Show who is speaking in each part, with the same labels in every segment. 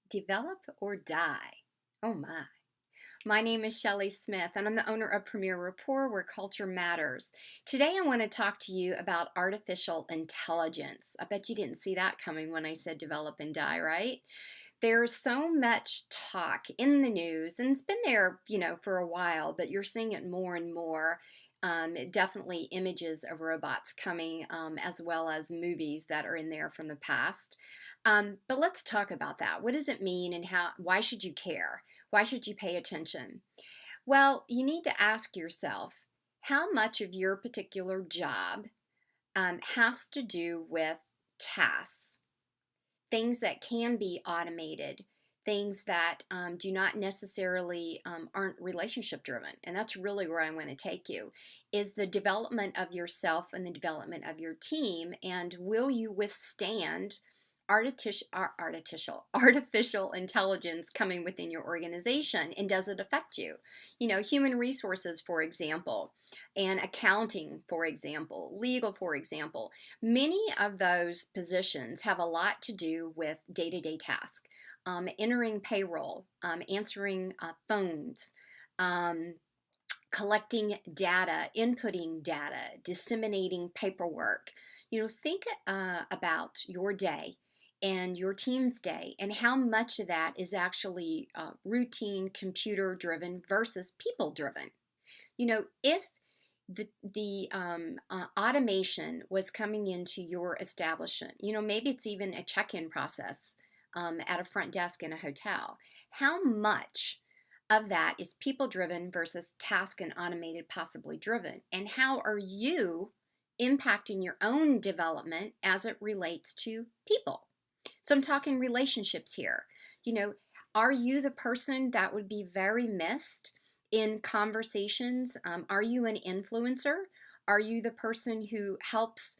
Speaker 1: Develop or die. Oh my. My name is Shelley Smith, and I'm the owner of Premier Rapport, where culture matters. Today, I want to talk to you about artificial intelligence. I bet you didn't see that coming when I said develop and die, right? There's so much talk in the news, and it's been there, for a while, but you're seeing it more and more. Definitely images of robots coming, as well as movies that are in there from the past. But let's talk about that. What does it mean, and why should you care? Why should you pay attention? Well, you need to ask yourself how much of your particular job has to do with tasks, things that can be automated, things that do not necessarily aren't relationship driven. And that's really where I want to take you, is the development of yourself and the development of your team. And will you withstand artificial intelligence coming within your organization, and does it affect you? Human resources, for example, and accounting, for example, legal, for example. Many of those positions have a lot to do with day-to-day tasks, entering payroll, answering phones, um, collecting data, inputting data, disseminating paperwork. Think about your day and your team's day, and how much of that is actually routine, computer driven versus people driven. If the automation was coming into your establishment, maybe it's even a check-in process at a front desk in a hotel. How much of that is people driven versus task and automated possibly driven? And how are you impacting your own development as it relates to people? So I'm talking relationships here. You know, are you the person that would be very missed in conversations? Are you an influencer? Are you the person who helps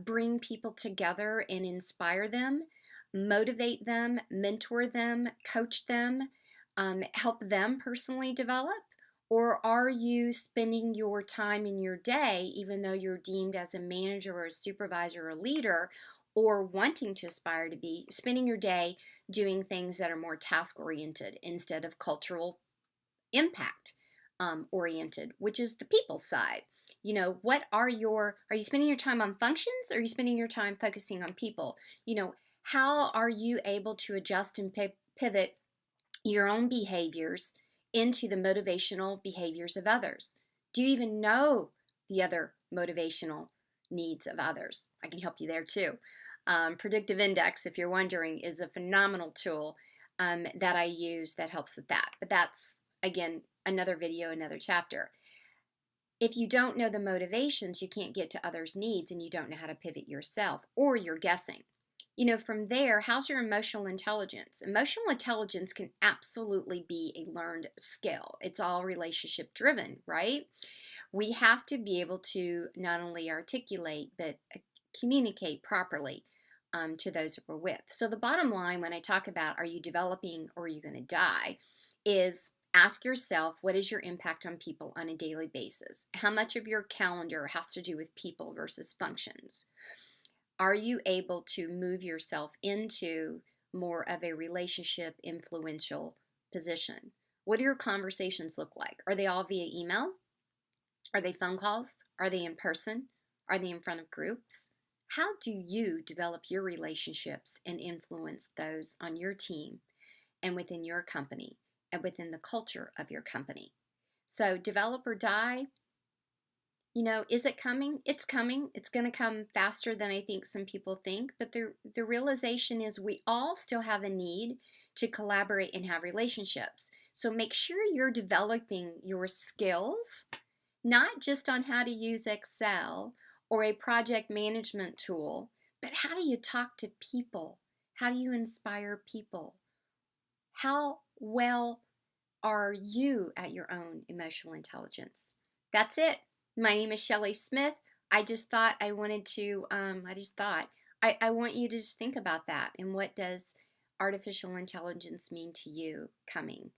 Speaker 1: bring people together and inspire them, motivate them, mentor them, coach them, help them personally develop? Or are you spending your time in your day, even though you're deemed as a manager or a supervisor or a leader, or wanting to aspire to be, spending your day doing things that are more task oriented instead of cultural impact oriented, which is the people side? Are you spending your time on functions, or are you spending your time focusing on people? How are you able to adjust and pivot your own behaviors into the motivational behaviors of others? Do you even know the other motivational needs of others? I can help you there too. Predictive Index, if you're wondering, is a phenomenal tool that I use that helps with that. But that's, again, another video, another chapter. If you don't know the motivations, you can't get to others' needs, and you don't know how to pivot yourself, or you're guessing. From there, how's your emotional intelligence? Emotional intelligence can absolutely be a learned skill. It's all relationship driven, right? We have to be able to not only articulate, but communicate properly to those that we're with. So the bottom line, when I talk about are you developing or are you going to die, is ask yourself, what is your impact on people on a daily basis? How much of your calendar has to do with people versus functions? Are you able to move yourself into more of a relationship influential position? What do your conversations look like? Are they all via email? Are they phone calls? Are they in person? Are they in front of groups? How do you develop your relationships and influence those on your team and within your company and within the culture of your company? So develop or die. Is it coming? It's coming. It's going to come faster than I think some people think. But the realization is we all still have a need to collaborate and have relationships. So make sure you're developing your skills, not just on how to use Excel or a project management tool, but how do you talk to people? How do you inspire people? How well are you at your own emotional intelligence? That's it. My name is Shelley Smith. I just thought I wanted to, I want you to just think about that. And what does artificial intelligence mean to you coming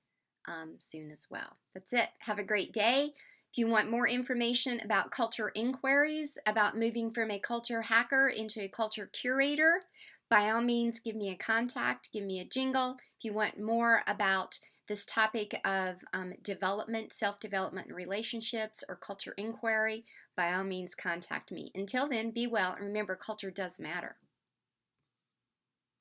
Speaker 1: soon as well? That's it. Have a great day. If you want more information about culture inquiries, about moving from a culture hacker into a culture curator, By all means, give me a contact, give me a jingle. If you want more about this topic of development, self-development and relationships, or culture inquiry, by all means contact me. Until then, be well, and remember, culture does matter.